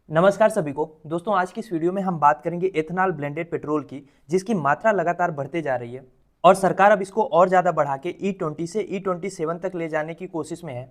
नमस्कार सभी को। दोस्तों, आज की इस वीडियो में हम बात करेंगे एथेनॉल ब्लेंडेड पेट्रोल की, जिसकी मात्रा लगातार बढ़ते जा रही है और सरकार अब इसको और ज़्यादा बढ़ा के E20 से E27 तक ले जाने की कोशिश में है।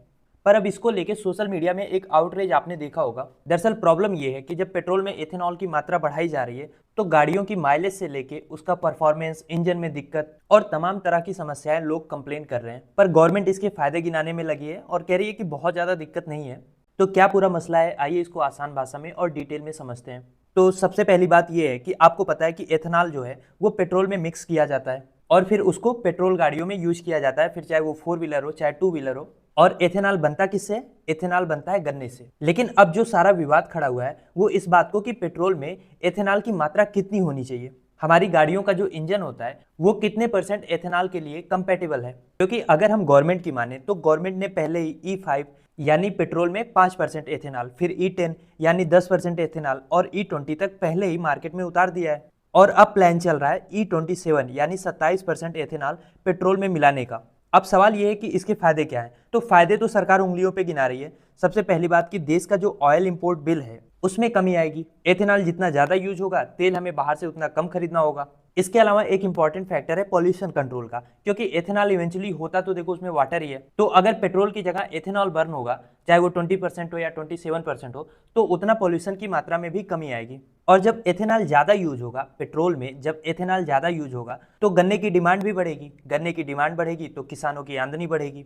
पर अब इसको लेके सोशल मीडिया में एक आउटरीच आपने देखा होगा। दरअसल प्रॉब्लम ये है कि जब पेट्रोल में एथेनॉल की मात्रा बढ़ाई जा रही है तो गाड़ियों की माइलेज से लेके उसका परफॉर्मेंस, इंजन में दिक्कत और तमाम तरह की समस्याएं लोग कंप्लेन कर रहे हैं। पर गवर्नमेंट इसके फायदे गिनाने में लगी है और कह रही है कि बहुत ज़्यादा दिक्कत नहीं है। तो क्या पूरा मसला है, आइए इसको आसान भाषा में और डिटेल में समझते हैं। तो सबसे पहली बात यह है कि आपको पता है कि एथेनॉल जो है वो पेट्रोल में मिक्स किया जाता है और फिर उसको पेट्रोल गाड़ियों में यूज किया जाता है, फिर चाहे वो 4 व्हीलर हो चाहे 2 व्हीलर हो। और एथेनॉल बनता किससे? एथेनॉल बनता है गन्ने से। लेकिन अब जो सारा विवाद खड़ा हुआ है वो इस बात को कि पेट्रोल में एथेनॉल की मात्रा कितनी होनी चाहिए, हमारी गाड़ियों का जो इंजन होता है वो कितने परसेंट एथेनॉल के लिए कंपेटेबल है। क्योंकि अगर हम गवर्नमेंट की माने तो गवर्नमेंट ने पहले ही E5 यानी पेट्रोल में 5% एथेनॉल, फिर E10 यानी 10% एथेनॉल और E20 तक पहले ही मार्केट में उतार दिया है। और अब प्लान चल रहा है E27 यानी 27% एथेनॉल पेट्रोल में मिलाने का। अब सवाल यह है कि इसके फायदे क्या हैं। तो फायदे तो सरकार उंगलियों पे गिना रही है। सबसे पहली बात कि देश का जो ऑयल इंपोर्ट बिल है उसमें कमी आएगी। एथेनॉल जितना ज्यादा यूज होगा, तेल हमें बाहर से उतना कम खरीदना होगा। इसके अलावा एक इंपॉर्टेंट फैक्टर है पॉल्यूशन कंट्रोल का, क्योंकि एथेनॉल इवेंचुअली होता तो देखो उसमें वाटर ही है। तो अगर पेट्रोल की जगह एथेनॉल बर्न होगा, चाहे वो 20% हो या 27% हो, तो उतना पॉल्यूशन की मात्रा में भी कमी आएगी। और जब एथेनॉल ज्यादा यूज होगा पेट्रोल में, जब एथेनॉल ज्यादा यूज होगा तो गन्ने की डिमांड भी बढ़ेगी। गन्ने की डिमांड बढ़ेगी तो किसानों की आमदनी बढ़ेगी।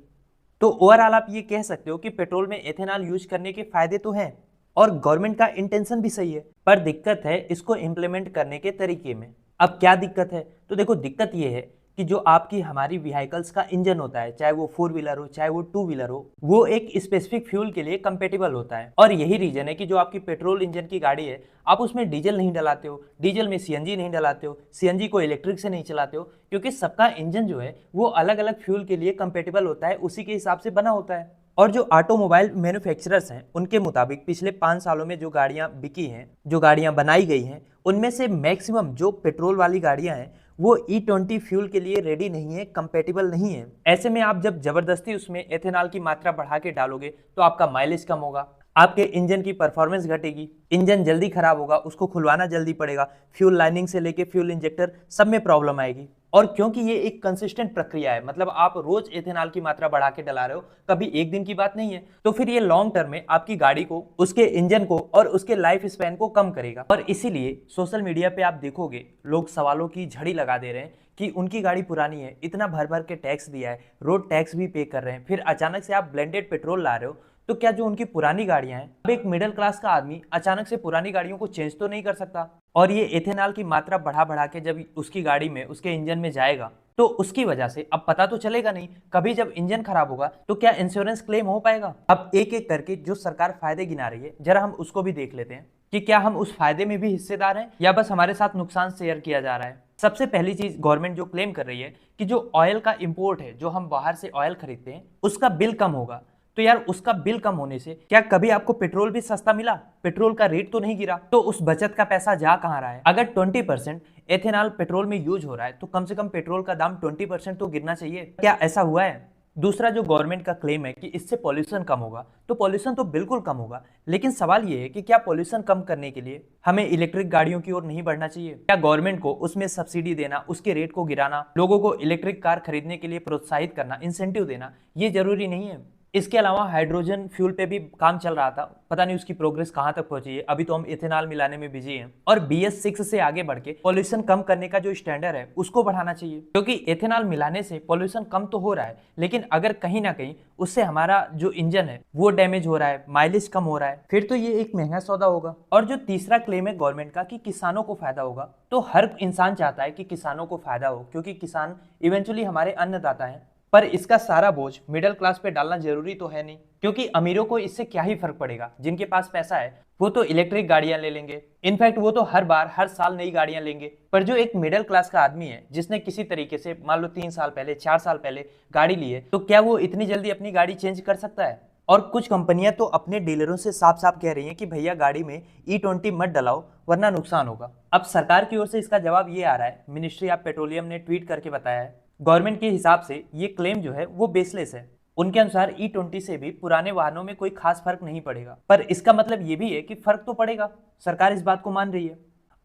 तो ओवरऑल आप ये कह सकते हो कि पेट्रोल में एथेनॉल यूज करने के फायदे तो हैं और गवर्नमेंट का इंटेंशन भी सही है, पर दिक्कत है इसको इम्प्लीमेंट करने के तरीके में। अब क्या दिक्कत है? तो देखो, दिक्कत ये है कि जो आपकी हमारी व्हीकल्स का इंजन होता है, चाहे वो 4 व्हीलर हो चाहे वो 2 व्हीलर हो, वो एक स्पेसिफिक फ्यूल के लिए कंपेटेबल होता है। और यही रीजन है कि जो आपकी पेट्रोल इंजन की गाड़ी है, आप उसमें डीजल नहीं डलाते हो, डीजल में सीएनजी नहीं डलाते हो, सीएनजी को इलेक्ट्रिक से नहीं चलाते हो, क्योंकि सबका इंजन जो है वो अलग अलग फ्यूल के लिए कंपेटेबल होता है, उसी के हिसाब से बना होता है। और जो ऑटोमोबाइल मैन्युफैक्चरर्स हैं उनके मुताबिक पिछले 5 सालों में जो गाड़ियां बिकी हैं, जो गाड़ियां बनाई गई हैं, उनमें से मैक्सिमम जो पेट्रोल वाली गाड़ियां हैं वो E20 फ्यूल के लिए रेडी नहीं है, कंपेटेबल नहीं है। ऐसे में आप जब जबरदस्ती उसमें एथेनॉल की मात्रा बढ़ा के डालोगे तो आपका माइलेज कम होगा, आपके इंजन की परफॉर्मेंस घटेगी, इंजन जल्दी खराब होगा, उसको खुलवाना जल्दी पड़ेगा, फ्यूल लाइनिंग से लेके फ्यूल इंजेक्टर सब में प्रॉब्लम आएगी। और क्योंकि ये एक कंसिस्टेंट प्रक्रिया है, मतलब आप रोज एथेनॉल की मात्रा बढ़ा के डला रहे हो, कभी एक दिन की बात नहीं है, तो फिर ये लॉन्ग टर्म में आपकी गाड़ी को, उसके इंजन को और उसके लाइफ स्पैन को कम करेगा। और इसीलिए सोशल मीडिया पे आप देखोगे लोग सवालों की झड़ी लगा दे रहे हैं कि उनकी गाड़ी पुरानी है, इतना भर भर के टैक्स दिया है, रोड टैक्स भी पे कर रहे हैं, फिर अचानक से आप ब्लेंडेड पेट्रोल ला रहे हो, तो क्या जो उनकी पुरानी गाड़ियां हैं, अब एक मिडिल क्लास का आदमी अचानक से पुरानी गाड़ियों को चेंज तो नहीं कर सकता। और ये एथेनॉल की मात्रा बढ़ा बढ़ा के जब उसकी गाड़ी में, उसके इंजन में जाएगा तो उसकी वजह से अब पता तो चलेगा नहीं, कभी जब इंजन खराब होगा तो क्या इंश्योरेंस क्लेम हो पाएगा? अब एक एक करके जो सरकार फायदे गिना रही है, जरा हम उसको भी देख लेते हैं कि क्या हम उस फायदे में भी हिस्सेदार हैं या बस हमारे साथ नुकसान शेयर किया जा रहा है। सबसे पहली चीज गवर्नमेंट जो क्लेम कर रही है कि जो ऑयल का इंपोर्ट है, जो हम बाहर से ऑयल खरीदते हैं, उसका बिल कम होगा। तो यार, उसका बिल कम होने से क्या कभी आपको पेट्रोल भी सस्ता मिला? पेट्रोल का रेट तो नहीं गिरा, तो उस बचत का पैसा जा कहां रहा है? अगर 20% एथेनॉल पेट्रोल में यूज हो रहा है तो कम से कम पेट्रोल का दाम 20% तो गिरना चाहिए। क्या ऐसा हुआ है? दूसरा, जो गवर्नमेंट का क्लेम है कि इससे पॉल्यूशन कम होगा, तो पॉल्यूशन तो बिल्कुल कम होगा, लेकिन सवाल यह है कि क्या पॉल्यूशन कम करने के लिए हमें इलेक्ट्रिक गाड़ियों की ओर नहीं बढ़ना चाहिए? क्या गवर्नमेंट को उसमें सब्सिडी देना, उसके रेट को गिराना, लोगों को इलेक्ट्रिक कार खरीदने के लिए प्रोत्साहित करना, इंसेंटिव देना, ये जरूरी नहीं है? इसके अलावा हाइड्रोजन फ्यूल पे भी काम चल रहा था, पता नहीं उसकी प्रोग्रेस कहां तक पहुंची है, अभी तो हम इथेनॉल मिलाने में बिजी हैं। और BS6 से आगे बढ़ के पॉल्यूशन कम करने का जो स्टैंडर्ड है उसको बढ़ाना चाहिए, क्योंकि इथेनॉल मिलाने से पॉल्यूशन कम तो हो रहा है, लेकिन अगर कहीं ना कहीं उससे हमारा जो इंजन है वो डैमेज हो रहा है, माइलेज कम हो रहा है, फिर तो ये एक महंगा सौदा होगा। और जो तीसरा क्लेम है गवर्नमेंट का कि किसानों को फायदा होगा, तो हर इंसान चाहता है कि किसानों को फायदा हो, क्योंकि किसान इवेंचुअली हमारे अन्नदाता हैं। पर इसका सारा बोझ मिडिल क्लास पे डालना जरूरी तो है नहीं, क्योंकि अमीरों को इससे क्या ही फर्क पड़ेगा। जिनके पास पैसा है वो तो इलेक्ट्रिक गाड़ियां ले लेंगे, इनफैक्ट वो तो हर बार हर साल नई गाड़ियां लेंगे। पर जो एक मिडिल क्लास का आदमी है, जिसने किसी तरीके से मान लो 3 साल पहले, 4 साल पहले गाड़ी ली है, तो क्या वो इतनी जल्दी अपनी गाड़ी चेंज कर सकता है? और कुछ कंपनियां तो अपने डीलरों से साफ साफ कह रही हैं कि भैया गाड़ी में E20 मत डलाओ वरना नुकसान होगा। अब सरकार की ओर से इसका जवाब ये आ रहा है, मिनिस्ट्री ऑफ पेट्रोलियम ने ट्वीट करके बताया है, गवर्नमेंट के हिसाब से ये क्लेम जो है वो बेसलेस है। उनके अनुसार E20 से भी पुराने वाहनों में कोई खास फर्क नहीं पड़ेगा, पर इसका मतलब ये भी है कि फर्क तो पड़ेगा। सरकार इस बात को मान रही है।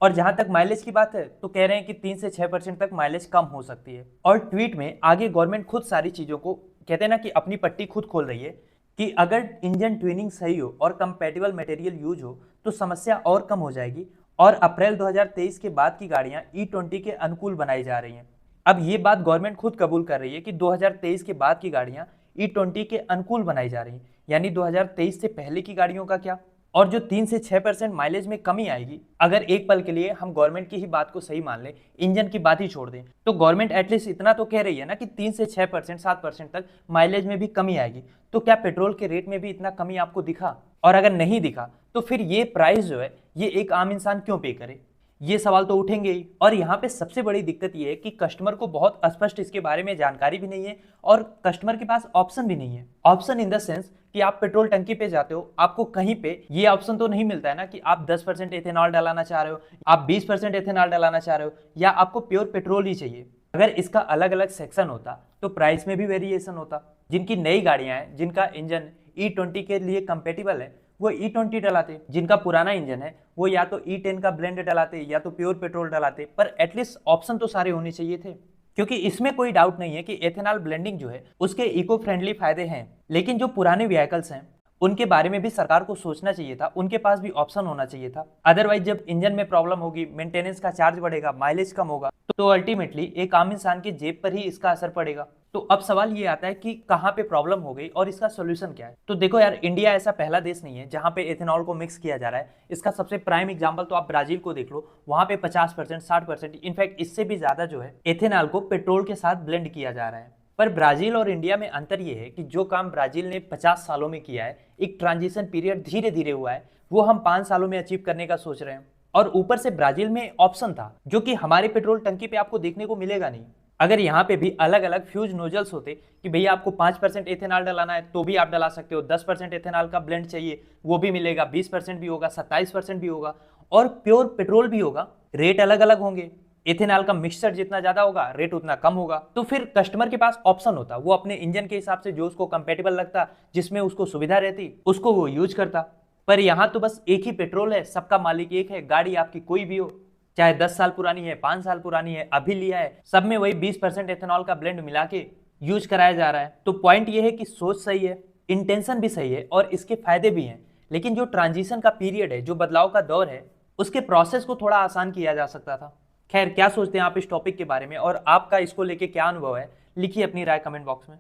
और जहां तक माइलेज की बात है तो कह रहे हैं कि 3 से 6% तक माइलेज कम हो सकती है। और ट्वीट में आगे गवर्नमेंट खुद सारी चीजों को कहते हैं ना कि अपनी पट्टी खुद खोल रही है कि अगर इंजन ट्यूनिंग सही हो और कंपैटिबल मटेरियल यूज हो तो समस्या और कम हो जाएगी। और अप्रैल 2023 के बाद की गाड़ियां E20 के अनुकूल बनाई जा रही हैं। अब ये बात गवर्नमेंट खुद कबूल कर रही है कि 2023 के बाद की गाड़ियां E20 के अनुकूल बनाई जा रही हैं। यानी 2023 से पहले की गाड़ियों का क्या? और जो 3 से 6% माइलेज में कमी आएगी, अगर एक पल के लिए हम गवर्नमेंट की ही बात को सही मान लें, इंजन की बात ही छोड़ दें, तो गवर्नमेंट एटलीस्ट इतना तो कह रही है ना कि 3 से 6%, 7% तक माइलेज में भी कमी आएगी। तो क्या पेट्रोल के रेट में भी इतना कमी आपको दिखा? और अगर नहीं दिखा तो फिर ये प्राइस जो है ये एक आम इंसान क्यों पे करे? ये सवाल तो उठेंगे ही। और यहाँ पे सबसे बड़ी दिक्कत ये है कि कस्टमर को बहुत स्पष्ट इसके बारे में जानकारी भी नहीं है और कस्टमर के पास ऑप्शन भी नहीं है। ऑप्शन इन द सेंस कि आप पेट्रोल टंकी पे जाते हो, आपको कहीं पे ये ऑप्शन तो नहीं मिलता है ना कि आप 10% एथेनॉल डलाना चाह रहे हो, आप 20% एथेनॉल डलाना चाह रहे हो, या आपको प्योर पेट्रोल ही चाहिए। अगर इसका अलग अलग सेक्शन होता तो प्राइस में भी वेरिएशन होता। जिनकी नई गाड़ियां हैं, जिनका इंजन E20 के लिए कंपेटिबल है, वो E20 डलाते। जिनका पुराना इंजन है वो या तो E10 का ब्लेंड डलाते या तो प्योर पेट्रोल डलाते। पर एटलीस्ट ऑप्शन तो सारे होने चाहिए थे, क्योंकि इसमें कोई डाउट नहीं है कि एथेनॉल ब्लेंडिंग जो है उसके इको फ्रेंडली फायदे हैं। लेकिन जो पुराने व्हीकल्स हैं उनके बारे में भी सरकार को सोचना चाहिए था, उनके पास भी ऑप्शन होना चाहिए था। अदरवाइज जब इंजन में प्रॉब्लम होगी, मेंटेनेंस का चार्ज बढ़ेगा, माइलेज कम होगा, तो अल्टीमेटली एक आम इंसान की जेब पर ही इसका असर पड़ेगा। तो अब सवाल ये आता है कि कहाँ पे प्रॉब्लम हो गई और इसका सोल्यूशन क्या है। तो देखो यार, इंडिया ऐसा पहला देश नहीं है जहाँ पे एथेनॉल को मिक्स किया जा रहा है। इसका सबसे प्राइम एग्जांपल तो आप ब्राजील को देख लो, वहाँ पे 50%, 60%, इनफैक्ट इससे भी ज्यादा जो है एथेनॉल को पेट्रोल के साथ ब्लेंड किया जा रहा है। पर ब्राजील और इंडिया में अंतर यह है कि जो काम ब्राजील ने 50 सालों में किया है, एक ट्रांजिशन पीरियड धीरे धीरे हुआ है, वो हम 5 सालों में अचीव करने का सोच रहे हैं। और ऊपर से ब्राजील में ऑप्शन था जो कि हमारे पेट्रोल टंकी पे आपको देखने को मिलेगा नहीं। अगर यहाँ पे भी अलग अलग फ्यूज नोजल्स होते कि भैया आपको 5% एथेनॉल डलाना है तो भी आप डला सकते हो, 10% एथेनॉल का ब्लेंड चाहिए वो भी मिलेगा, 20% भी होगा, 27% भी होगा, और प्योर पेट्रोल भी होगा, रेट अलग अलग होंगे। एथेनॉल का मिक्सचर जितना ज्यादा होगा रेट उतना कम होगा। तो फिर कस्टमर के पास ऑप्शन होता, वो अपने इंजन के हिसाब से जो उसको कंपेटेबल लगता, जिसमें उसको सुविधा रहती, उसको वो यूज करता। पर यहाँ तो बस एक ही पेट्रोल है, सबका मालिक एक है, गाड़ी आपकी कोई भी हो, चाहे 10 साल पुरानी है, 5 साल पुरानी है, अभी लिया है, सब में वही 20% एथेनॉल का ब्लेंड मिला के यूज कराया जा रहा है। तो पॉइंट ये है कि सोच सही है, इंटेंशन भी सही है और इसके फायदे भी हैं। लेकिन जो ट्रांजिशन का पीरियड है, जो बदलाव का दौर है, उसके प्रोसेस को थोड़ा आसान किया जा सकता था। खैर, क्या सोचते हैं आप इस टॉपिक के बारे में और आपका इसको लेके क्या अनुभव है, लिखिए अपनी राय कमेंट बॉक्स में।